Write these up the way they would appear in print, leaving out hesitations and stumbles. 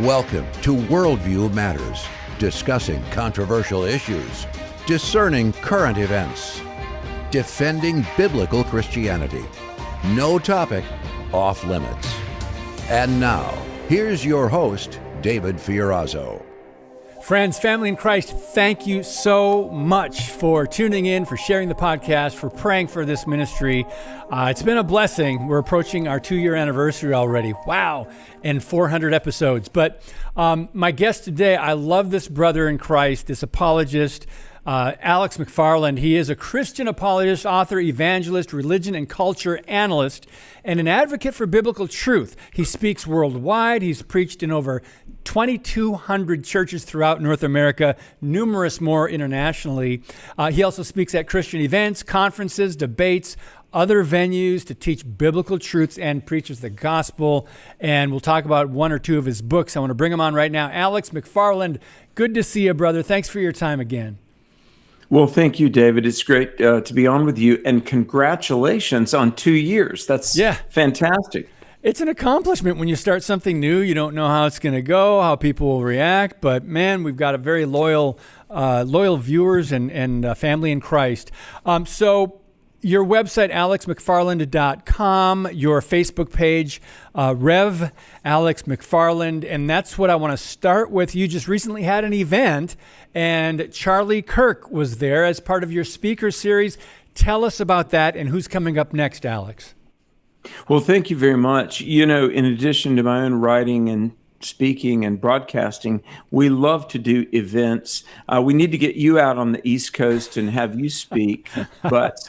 Welcome to Worldview Matters, discussing controversial issues, discerning current events, defending biblical Christianity. No topic off limits. And now, here's your host, David Fiorazzo. Friends, family in Christ, thank you so much for tuning in, for sharing the podcast, for praying for this ministry. It's been a blessing. We're approaching our 2-year anniversary already. Wow. And 400 episodes. But my guest today, I love this brother in Christ, this apologist, Alex McFarland. He is a Christian apologist, author, evangelist, religion and culture analyst, and an advocate for biblical truth. He speaks worldwide. He's preached in over 2,200 churches throughout North America, numerous more internationally. He also speaks at Christian events, conferences, debates, other venues to teach biblical truths and preaches the gospel. And we'll talk about one or two of his books. I want to bring him on right now. Alex McFarland, good to see you, brother. Thanks for your time again. Well, thank you, David. It's great to be on with you, and congratulations on 2 years. That's fantastic. It's an accomplishment when you start something new. You don't know how it's going to go, how people will react, but man, we've got a very loyal viewers and family in Christ. So your website, alexmcfarland.com, your Facebook page, Rev Alex McFarland, and that's what I want to start with. You just recently had an event, and Charlie Kirk was there as part of your speaker series. Tell us about that and who's coming up next, Alex. Well, thank you very much. You know, in addition to my own writing and speaking and broadcasting, we love to do events. We need to get you out on the East Coast and have you speak. But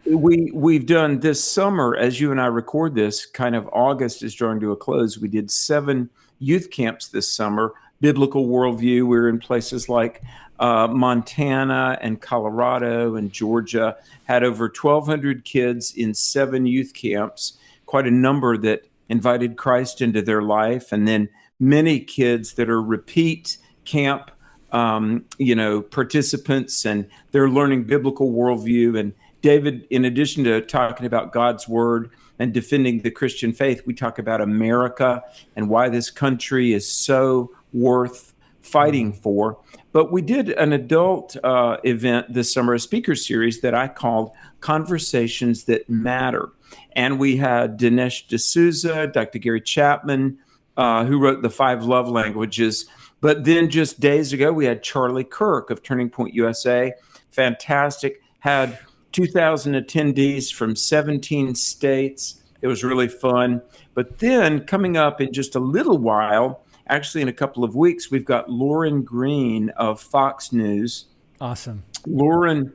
we've done this summer, as you and I record this, kind of August is drawing to a close. We did 7 youth camps this summer, biblical worldview. We're in places like Montana and Colorado and Georgia, had over 1,200 kids in 7 youth camps, quite a number that invited Christ into their life, and then many kids that are repeat camp participants, and they're learning biblical worldview. And David, in addition to talking about God's word and defending the Christian faith, we talk about America and why this country is so worth fighting for. But we did an adult event this summer, a speaker series that I called Conversations That Matter. And we had Dinesh D'Souza, Dr. Gary Chapman, who wrote The 5 Love Languages. But then just days ago, we had Charlie Kirk of Turning Point USA. Fantastic. Had 2,000 attendees from 17 states. It was really fun. But then coming up in just a little while, actually in a couple of weeks, we've got Lauren Green of Fox News. Awesome. Lauren,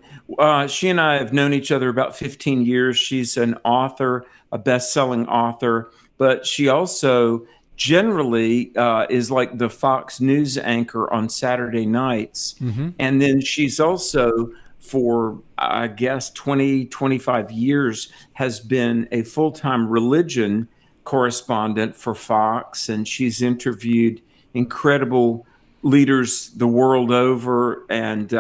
she and I have known each other about 15 years. She's an author, a best-selling author, but she also generally is like the Fox News anchor on Saturday nights. Mm-hmm. And then she's also, for I guess 20, 25 years, has been a full-time religion correspondent for Fox, and she's interviewed incredible leaders the world over. And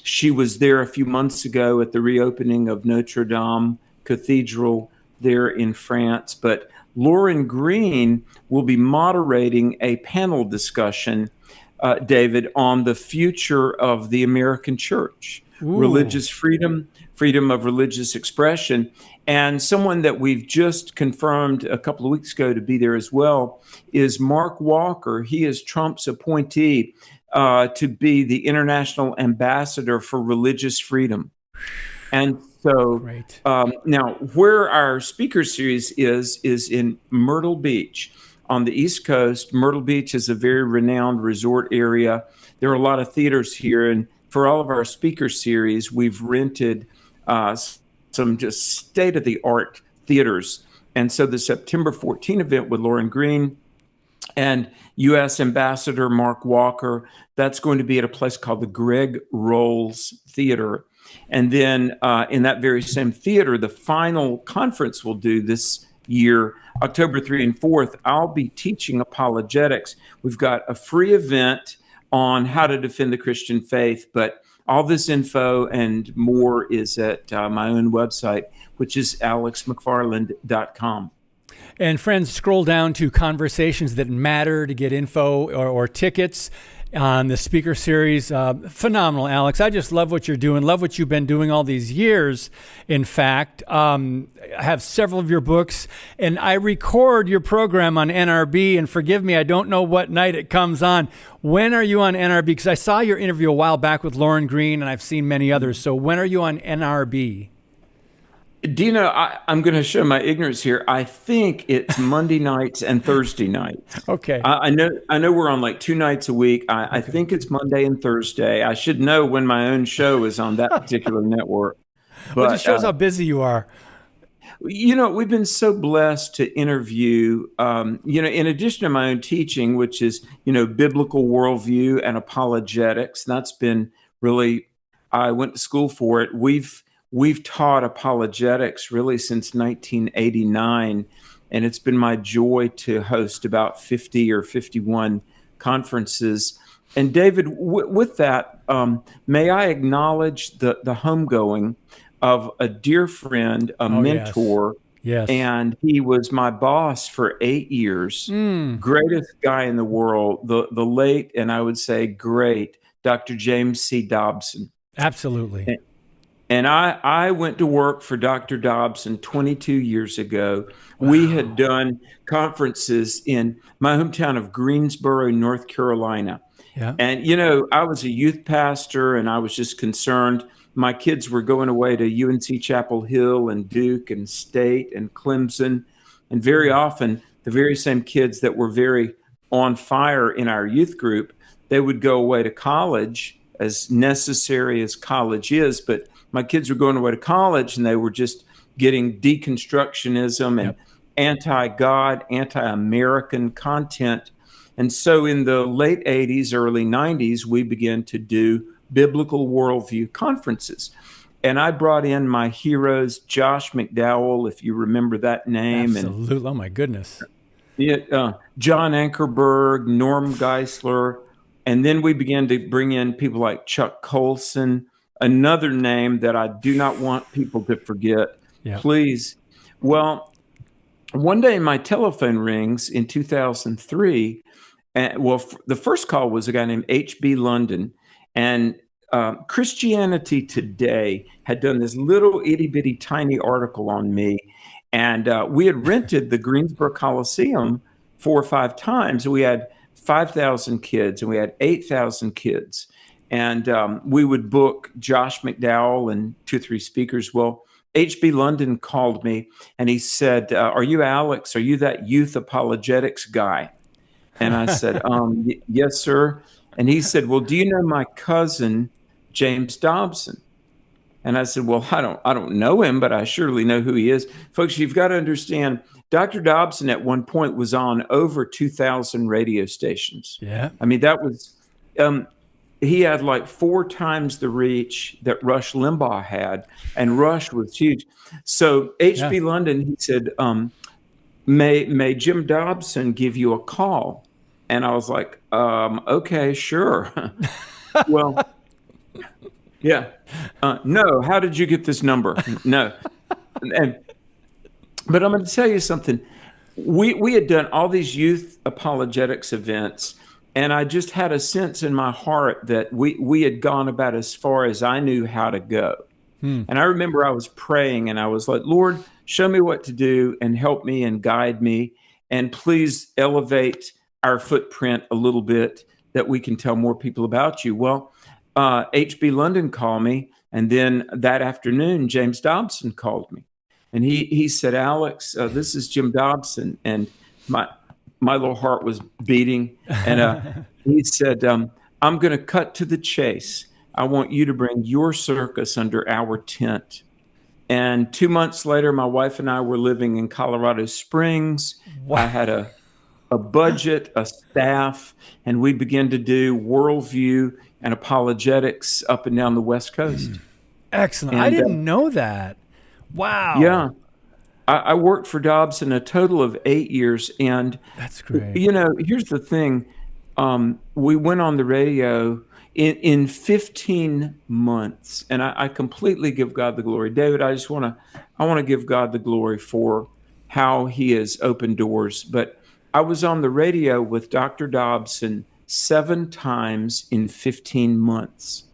she was there a few months ago at the reopening of Notre Dame Cathedral there in France. But Lauren Green will be moderating a panel discussion, David, on the future of the American church. Ooh. Religious freedom, freedom of religious expression. And someone that we've just confirmed a couple of weeks ago to be there as well is Mark Walker. He is Trump's appointee to be the international ambassador for religious freedom. And so now where our speaker series is in Myrtle Beach on the East Coast. Myrtle Beach is a very renowned resort area. There are a lot of theaters here, and for all of our speaker series, we've rented some just state-of-the-art theaters. And so the September 14 event with Lauren Green and U.S. Ambassador Mark Walker, that's going to be at a place called the Greg Rolls Theater. And then in that very same theater, the final conference we'll do this year, October 3 and 4th, I'll be teaching apologetics. We've got a free event on how to defend the Christian faith, but all this info and more is at my own website, which is alexmcfarland.com. And friends, scroll down to Conversations That Matter to get info or tickets on the speaker series. Phenomenal, Alex. I just love what you're doing. Love what you've been doing all these years. In fact, I have several of your books, and I record your program on NRB. And forgive me, I don't know what night it comes on. When are you on NRB? Because I saw your interview a while back with Lauren Green, and I've seen many others. So when are you on NRB? Dino, I'm going to show my ignorance here. I think it's Monday nights and Thursday nights. Okay. I know we're on like 2 nights a week. I think it's Monday and Thursday. I should know when my own show is on that particular network. But it just shows how busy you are. We've been so blessed to interview, in addition to my own teaching, which is, biblical worldview and apologetics. That's been really, I went to school for it. We've taught apologetics really since 1989, and it's been my joy to host about 50 or 51 conferences. And David, with that, may I acknowledge the homegoing of a dear friend, a mentor, yes. And he was my boss for 8 years, greatest guy in the world, the late, and I would say great, Dr. James C. Dobson. Absolutely. And I went to work for Dr. Dobson 22 years ago. Wow. We had done conferences in my hometown of Greensboro, North Carolina. Yeah. And, I was a youth pastor, and I was just concerned. My kids were going away to UNC Chapel Hill and Duke and State and Clemson. And very often, the very same kids that were very on fire in our youth group, they would go away to college, as necessary as college is. But my kids were going away to college, and they were just getting deconstructionism and anti-God, anti-American content. And so in the late 80s, early 90s, we began to do biblical worldview conferences. And I brought in my heroes, Josh McDowell, if you remember that name. Absolutely. And, oh, my goodness. John Ankerberg, Norm Geisler. And then we began to bring in people like Chuck Colson, another name that I do not want people to forget, please. Well, one day my telephone rings in 2003. The first call was a guy named H.B. London. And Christianity Today had done this little itty-bitty tiny article on me. And we had rented the Greensboro Coliseum 4 or 5 times. We had 5,000 kids, and we had 8,000 kids. And we would book Josh McDowell and 2 or 3 speakers. Well, H.B. London called me, and he said, are you Alex? Are you that youth apologetics guy? And I said, yes, sir. And he said, well, do you know my cousin, James Dobson? And I said, well, I don't know him, but I surely know who he is. Folks, you've got to understand, Dr. Dobson at one point was on over 2,000 radio stations. Yeah. I mean, that was, he had like 4 times the reach that Rush Limbaugh had, and Rush was huge. So H.B. London, he said, may Jim Dobson give you a call? And I was like, okay, sure. Well, yeah. No, how did you get this number? No. But I'm going to tell you something. We had done all these youth apologetics events, and I just had a sense in my heart that we had gone about as far as I knew how to go. And I remember I was praying, and I was like, Lord, show me what to do and help me and guide me, and please elevate our footprint a little bit that we can tell more people about you. Well, H.B. London called me, and then that afternoon, James Dobson called me. And he said, Alex, this is Jim Dobson. And my little heart was beating. And he said, I'm going to cut to the chase. I want you to bring your circus under our tent. And 2 months later, my wife and I were living in Colorado Springs. Wow. I had a budget, a staff, and we began to do worldview and apologetics up and down the West Coast. Excellent. And I didn't know that. Wow. Yeah. I worked for Dobson a total of 8 years. And that's great. Here's the thing. We went on the radio in 15 months, and I completely give God the glory. David, I want to give God the glory for how he has opened doors. But I was on the radio with Dr. Dobson 7 times in 15 months,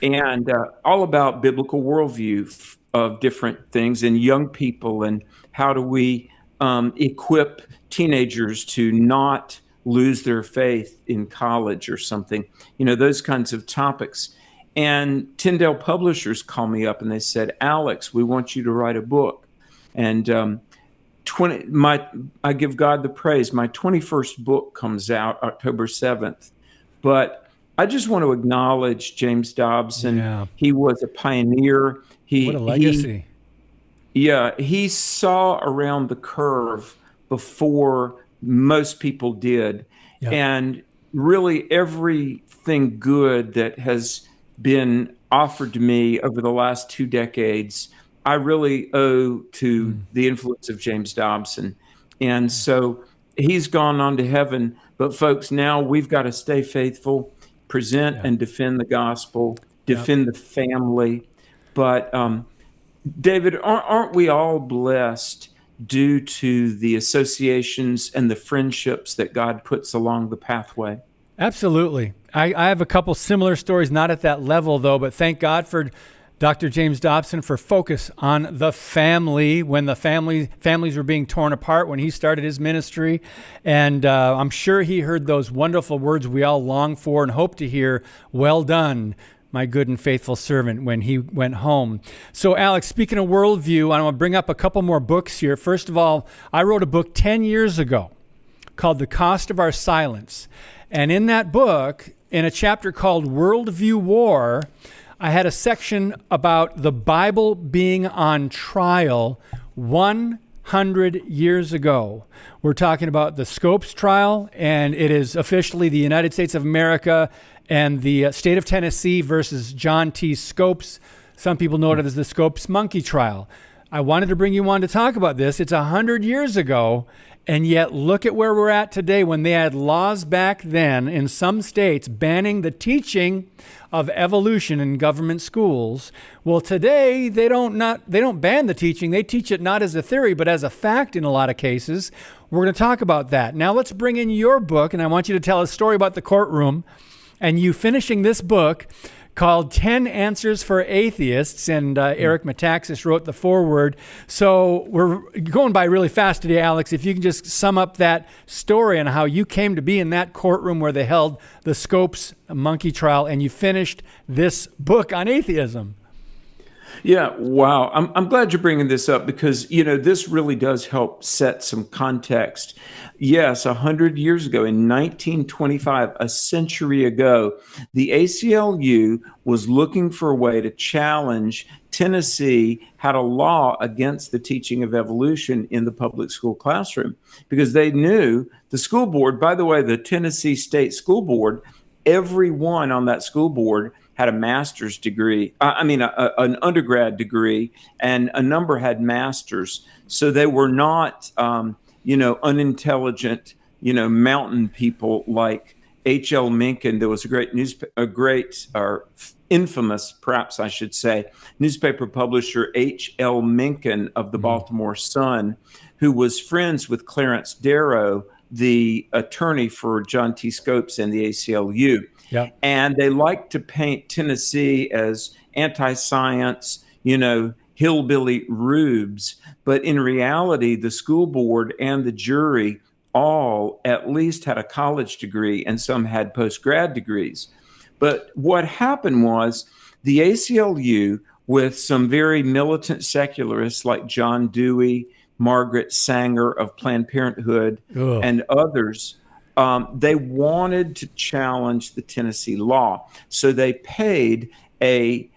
and all about biblical worldview of different things and young people, and how do we equip teenagers to not lose their faith in college or something, those kinds of topics. And Tyndale Publishers called me up and they said, Alex, we want you to write a book. And I give God the praise. My 21st book comes out October 7th. But I just want to acknowledge James Dobson. Yeah. He was a pioneer. What a legacy. He saw around the curve before most people did. Yep. And really everything good that has been offered to me over the last 2 decades, I really owe to the influence of James Dobson. And so he's gone on to heaven. But folks, now we've got to stay faithful, present and defend the gospel, defend the family. But David, aren't we all blessed due to the associations and the friendships that God puts along the pathway? Absolutely. I have a couple similar stories, not at that level though, but thank God for Dr. James Dobson for focus on the family when the families were being torn apart when he started his ministry. And I'm sure he heard those wonderful words we all long for and hope to hear, well done, my good and faithful servant, when he went home. So Alex, speaking of worldview, I want to bring up a couple more books here. First of all, I wrote a book 10 years ago called The Cost of Our Silence. And in that book, in a chapter called Worldview War, I had a section about the Bible being on trial 100 years ago. We're talking about the Scopes trial, and it is officially the United States of America and the state of Tennessee versus John T. Scopes. Some people know it as the Scopes monkey trial. I wanted to bring you on to talk about this. It's 100 years ago, and yet look at where we're at today when they had laws back then in some states banning the teaching of evolution in government schools. Well, today they don't ban the teaching. They teach it not as a theory, but as a fact in a lot of cases. We're going to talk about that. Now let's bring in your book, and I want you to tell a story about the courtroom and you finishing this book called 10 Answers for Atheists, and Eric Metaxas wrote the foreword. So we're going by really fast today, Alex. If you can just sum up that story and how you came to be in that courtroom where they held the Scopes monkey trial, and you finished this book on atheism. Yeah, wow. I'm glad you're bringing this up because, this really does help set some context. Yes, 100 years ago, in 1925, a century ago, the ACLU was looking for a way to challenge Tennessee had a law against the teaching of evolution in the public school classroom because they knew the school board, by the way, the Tennessee State School Board, everyone on that school board had a master's degree, an undergrad degree, and a number had masters. So they were not, unintelligent, mountain people like H.L. Mencken. There was a infamous, perhaps I should say, newspaper publisher H.L. Mencken of the Baltimore Sun, who was friends with Clarence Darrow, the attorney for John T. Scopes and the ACLU. Yeah. And they like to paint Tennessee as anti-science, hillbilly rubes. But in reality, the school board and the jury all at least had a college degree, and some had post-grad degrees. But what happened was the ACLU, with some very militant secularists like John Dewey, Margaret Sanger of Planned Parenthood, and others, they wanted to challenge the Tennessee law. So they paid a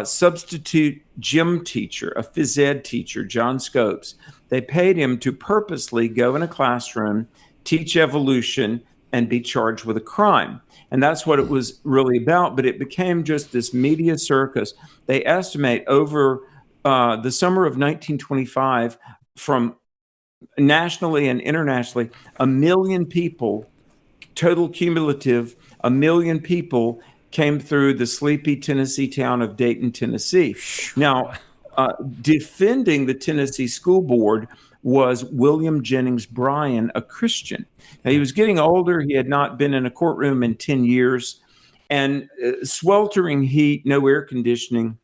substitute gym teacher, a phys ed teacher, John Scopes. They paid him to purposely go in a classroom, teach evolution, and be charged with a crime. And that's what it was really about. But it became just this media circus. They estimate over the summer of 1925, from nationally and internationally, 1 million people, total cumulative, 1 million people came through the sleepy Tennessee town of Dayton, Tennessee. Now, defending the Tennessee School Board was William Jennings Bryan, a Christian. Now, he was getting older. He had not been in a courtroom in 10 years. And sweltering heat, no air conditioning.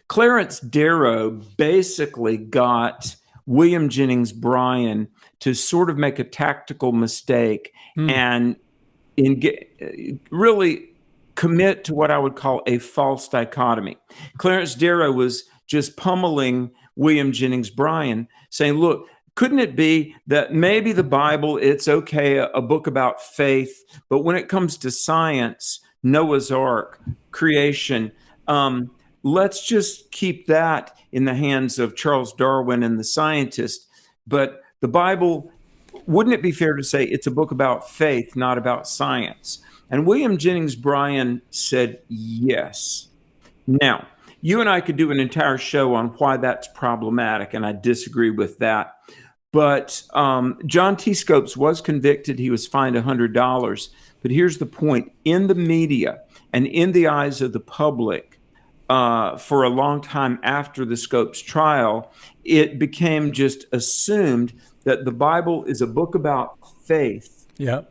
Clarence Darrow basically got William Jennings Bryan to sort of make a tactical mistake and really commit to what I would call a false dichotomy. Clarence Darrow was just pummeling William Jennings Bryan, saying, look, couldn't it be that maybe the Bible, it's okay, a book about faith, but when it comes to science, Noah's Ark, creation, let's just keep that in the hands of Charles Darwin and the scientists. But the Bible, wouldn't it be fair to say it's a book about faith, not about science? And William Jennings Bryan said yes. Now, you and I could do an entire show on why that's problematic, and I disagree with that. But John T. Scopes was convicted. He was fined $100. But here's the point. In the media and in the eyes of the public, for a long time after the Scopes trial, it became just assumed that the Bible is a book about faith. Yeah.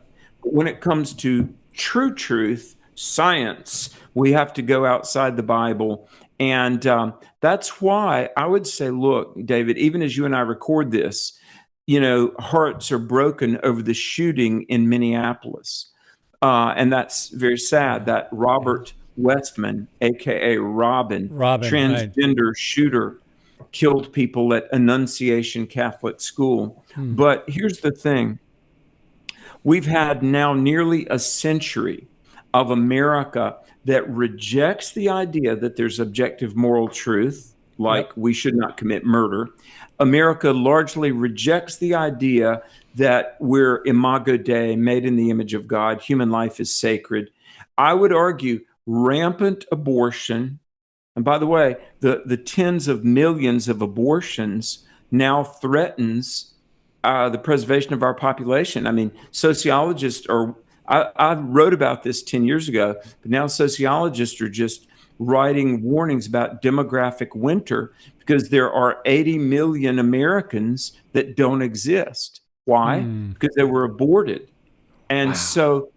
But when it comes to true truth, science, we have to go outside the Bible. And that's why I would say, look, David, even as you and I record this, hearts are broken over the shooting in Minneapolis. And that's very sad that Robert Westman, a.k.a. Robin, transgender shooter, killed people at Annunciation Catholic School. But here's the thing. We've had now nearly a century of America that rejects the idea that there's objective moral truth, like we should not commit murder. America largely rejects the idea that we're imago Dei, made in the image of God. Human life is sacred. I would argue rampant abortion. And by the way, the tens of millions of abortions now threatens the preservation of our population. I mean, sociologists are, I wrote about this 10 years ago, but now sociologists are just writing warnings about demographic winter because there are 80 million Americans that don't exist. Why? Because they were aborted. And so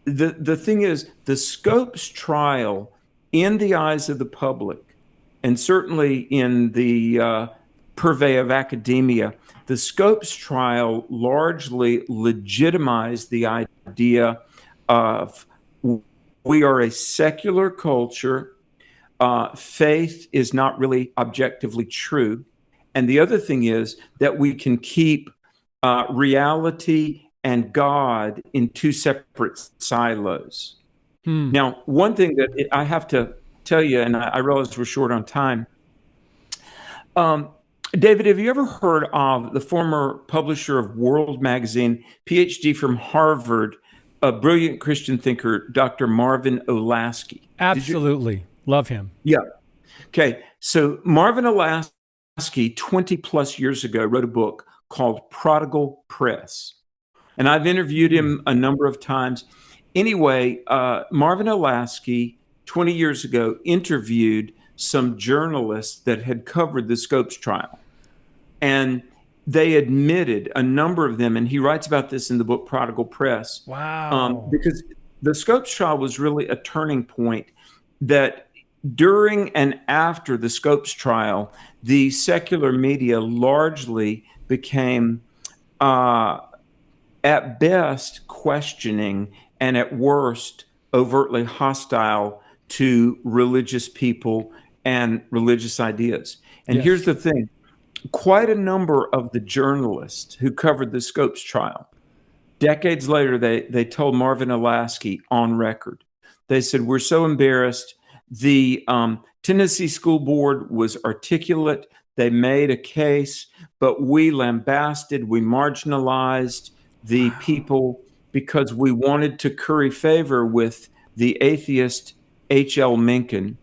the thing is, the Scopes trial, in the eyes of the public, and certainly in the purvey of academia, the Scopes trial largely legitimized the idea of we are a secular culture. Faith is not really objectively true. And the other thing is that we can keep reality and God in two separate silos. Now, one thing that I have to tell you, and I realize we're short on time. David, have you ever heard of the former publisher of World Magazine, PhD from Harvard, a brilliant Christian thinker, Dr. Marvin Olasky? Absolutely. Love him. Yeah. Okay. So Marvin Olasky, 20 plus years ago, wrote a book called Prodigal Press. And I've interviewed him a number of times. Anyway, Marvin Olasky, 20 years ago, interviewed some journalists that had covered the Scopes trial. And they admitted, a number of them, and he writes about this in the book Prodigal Press. Wow. Because the Scopes trial was really a turning point that during and after the Scopes trial, the secular media largely became, at best, questioning and at worst, overtly hostile to religious people and religious ideas. And here's the thing. Quite a number of the journalists who covered the Scopes trial, decades later, they told Marvin Olasky on record, they said, we're so embarrassed. The Tennessee School Board was articulate. They made a case, but we lambasted, we marginalized the people because we wanted to curry favor with the atheist H.L. Mencken.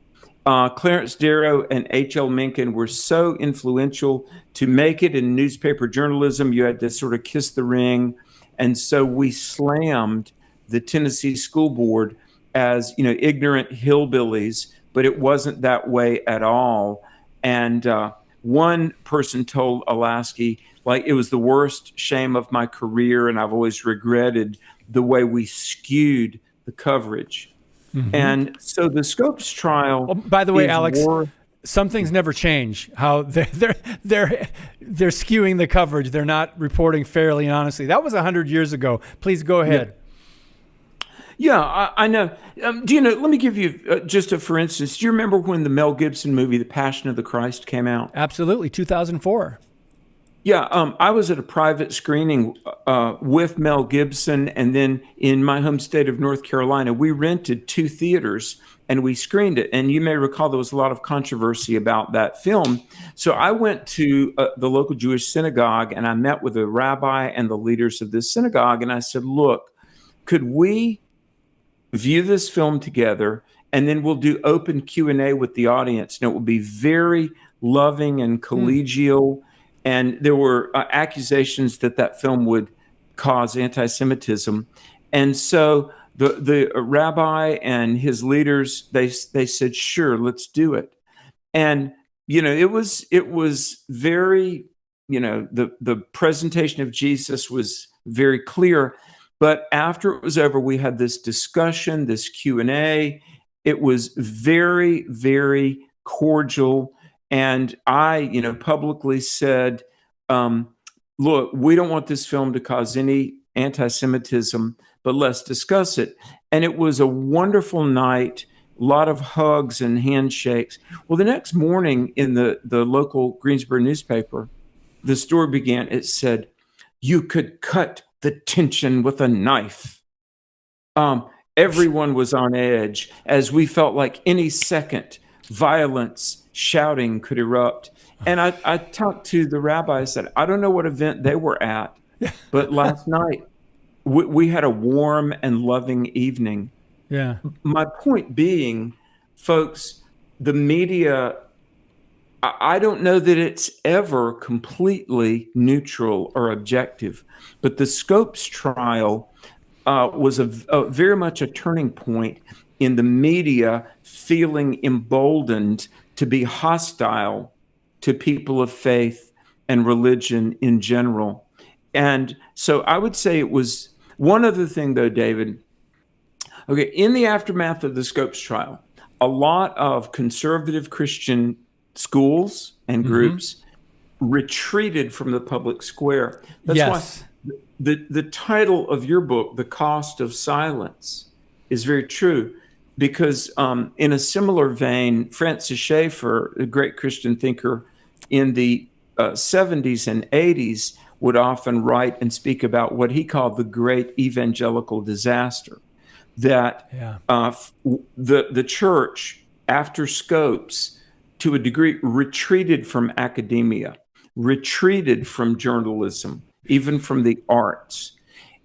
Clarence Darrow and H.L. Mencken were so influential to make it in newspaper journalism. You had to sort of kiss the ring. And so we slammed the Tennessee School Board as, ignorant hillbillies, but it wasn't that way at all. And one person told Alasky, like, it was the worst shame of my career, and I've always regretted the way we skewed the coverage. And so the Scopes trial. Oh, by the way, Alex, more, some things never change. How they're skewing the coverage. They're not reporting fairly and honestly. That was 100 years ago. Please go ahead. Yeah, I know. Do you know? Let me give you just a for instance. Do you remember when the Mel Gibson movie, The Passion of the Christ, came out? Absolutely, 2004. Yeah, I was at a private screening with Mel Gibson, and then in my home state of North Carolina, we rented 2 theaters and we screened it. And you may recall there was a lot of controversy about that film. So I went to the local Jewish synagogue, and I met with the rabbi and the leaders of this synagogue, and I said, look, could we view this film together, and then we'll do open Q&A with the audience, and it will be very loving and collegial. And there were accusations that film would cause anti-Semitism. And so the rabbi and his leaders, they said, sure, let's do it. And, it was very, the presentation of Jesus was very clear. But after it was over, we had this discussion, this Q&A. It was very, very cordial. And I, publicly said, look, we don't want this film to cause any anti-Semitism, but let's discuss it. And it was a wonderful night, a lot of hugs and handshakes. Well, the next morning in the local Greensboro newspaper, the story began. It said, you could cut the tension with a knife. Everyone was on edge as we felt like any second violence, shouting could erupt. And I talked to the rabbi. I said, I don't know what event they were at, but last night we had a warm and loving evening. Yeah. My point being, folks, the media, I don't know that it's ever completely neutral or objective, but the Scopes trial was a very much a turning point in the media feeling emboldened to be hostile to people of faith and religion in general. And so I would say it was one other thing, though, David. Okay, in the aftermath of the Scopes trial, a lot of conservative Christian schools and groups retreated from the public square. That's why the title of your book, The Cost of Silence, is very true. Because in a similar vein, Francis Schaeffer, a great Christian thinker in the 70s and 80s, would often write and speak about what he called the great evangelical disaster, that the church, after Scopes, to a degree, retreated from academia, retreated from journalism, even from the arts.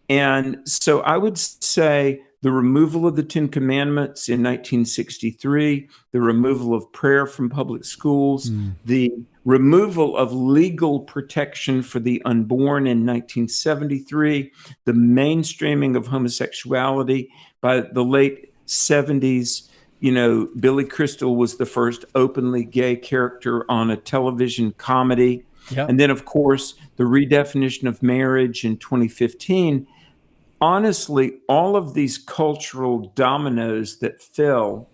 And so I would say the removal of the 10 Commandments in 1963, the removal of prayer from public schools, the removal of legal protection for the unborn in 1973, the mainstreaming of homosexuality by the late 70s. Billy Crystal was the first openly gay character on a television comedy. Yep. And then, of course, the redefinition of marriage in 2015. Honestly, all of these cultural dominoes that fell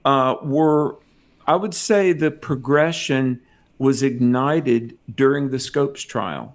were, I would say, the progression was ignited during the Scopes trial.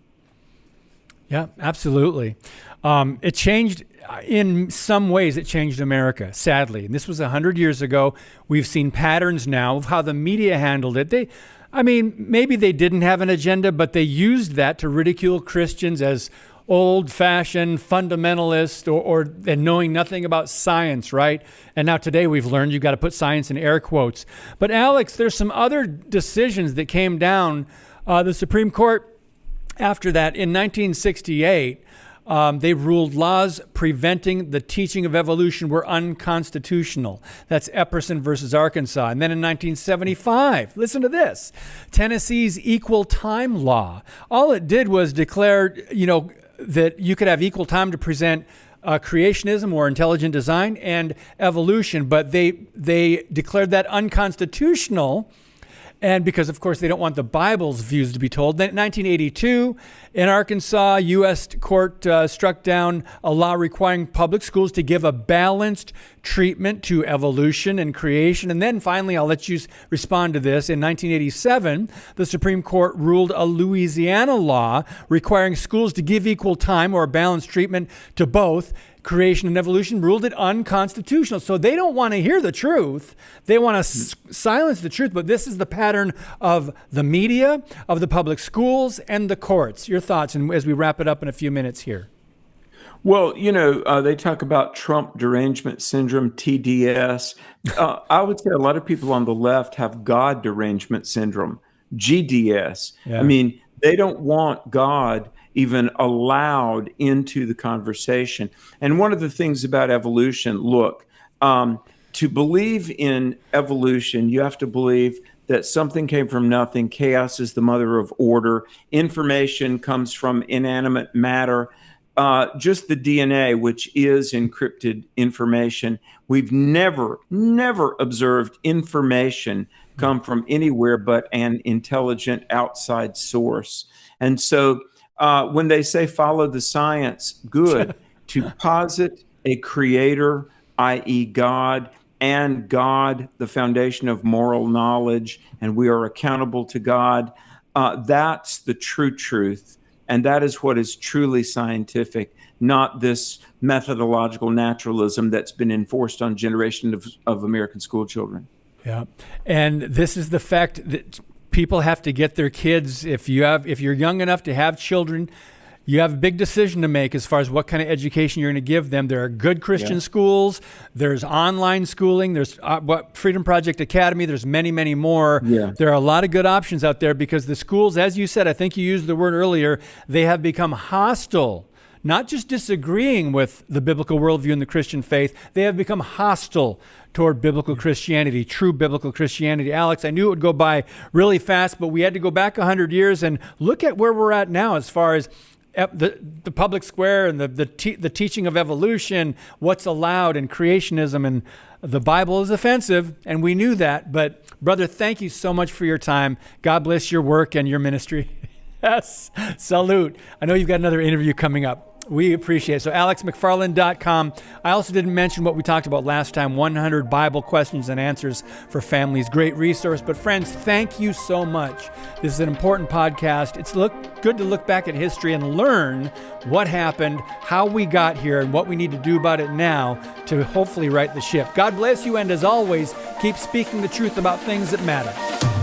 Yeah, absolutely. It changed, in some ways, it changed America, sadly. And this was 100 years ago. We've seen patterns now of how the media handled it. Maybe they didn't have an agenda, but they used that to ridicule Christians as old-fashioned fundamentalist or knowing nothing about science, right? And now today we've learned you've got to put science in air quotes. But Alex, there's some other decisions that came down. The Supreme Court, after that, in 1968, they ruled laws preventing the teaching of evolution were unconstitutional. That's Epperson versus Arkansas. And then in 1975, listen to this, Tennessee's equal time law. All it did was declare, that you could have equal time to present creationism or intelligent design and evolution, but they declared that unconstitutional. And because, of course, they don't want the Bible's views to be told. Then in 1982, in Arkansas, U.S. court struck down a law requiring public schools to give a balanced treatment to evolution and creation. And then finally, I'll let you respond to this. In 1987, the Supreme Court ruled a Louisiana law requiring schools to give equal time or balanced treatment to both creation and evolution, ruled it unconstitutional. So they don't want to hear the truth. They want to silence the truth. But this is the pattern of the media, of the public schools, and the courts. Your thoughts, and as we wrap it up in a few minutes here. Well, they talk about Trump derangement syndrome, TDS. I would say a lot of people on the left have God derangement syndrome, GDS. Yeah. I mean, they don't want God even allowed into the conversation. And one of the things about evolution, look, to believe in evolution, you have to believe that something came from nothing. Chaos is the mother of order. Information comes from inanimate matter. Just the DNA, which is encrypted information. We've never observed information come from anywhere but an intelligent outside source. And so when they say follow the science, good. To posit a creator, i.e. God, and God, the foundation of moral knowledge, and we are accountable to God, that's the true truth. And that is what is truly scientific, not this methodological naturalism that's been enforced on generations of American school children. Yeah. And this is the fact that people have to get their kids, if you're young enough to have children, you have a big decision to make as far as what kind of education you're going to give them. There are good Christian schools. There's online schooling. There's Freedom Project Academy. There's many, many more. Yeah. There are a lot of good options out there because the schools, as you said, I think you used the word earlier, they have become hostile, not just disagreeing with the biblical worldview and the Christian faith. They have become hostile toward biblical Christianity, true biblical Christianity. Alex, I knew it would go by really fast, but we had to go back 100 years and look at where we're at now as far as the public square and the teaching of evolution, what's allowed, and creationism, and the Bible is offensive, and we knew that. But brother, thank you so much for your time. God bless your work and your ministry. Yes, salute. I know you've got another interview coming up. We appreciate it. So AlexMcFarland.com. I also didn't mention what we talked about last time, 100 Bible questions and answers for families. Great resource. But friends, thank you so much. This is an important podcast. It's good to look back at history and learn what happened, how we got here, and what we need to do about it now to hopefully right the ship. God bless you, and as always, keep speaking the truth about things that matter.